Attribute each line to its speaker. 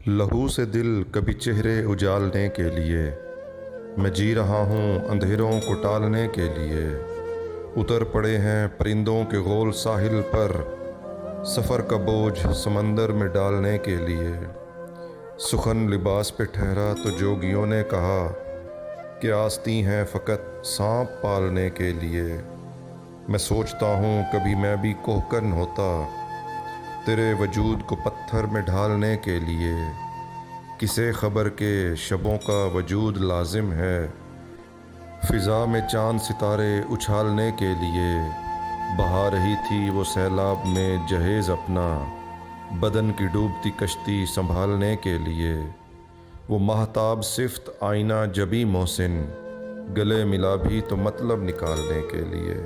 Speaker 1: لہو سے دل کبھی چہرے اجالنے کے لیے، میں جی رہا ہوں اندھیروں کو ٹالنے کے لیے۔ اتر پڑے ہیں پرندوں کے غول ساحل پر، سفر کا بوجھ سمندر میں ڈالنے کے لیے۔ سخن لباس پہ ٹھہرا تو جوگیوں نے کہا کہ آستی ہیں فقط سانپ پالنے کے لیے۔ میں سوچتا ہوں کبھی میں بھی کوہکن ہوتا، تیرے وجود کو پتھر میں ڈھالنے کے لیے۔ کسے خبر کے شبوں کا وجود لازم ہے، فضا میں چاند ستارے اچھالنے کے لیے۔ بہا رہی تھی وہ سیلاب میں جہیز اپنا، بدن کی ڈوبتی کشتی سنبھالنے کے لیے۔ وہ ماہتاب صفت آئینہ جبیں محسن، گلے ملا بھی تو مطلب نکالنے کے لیے۔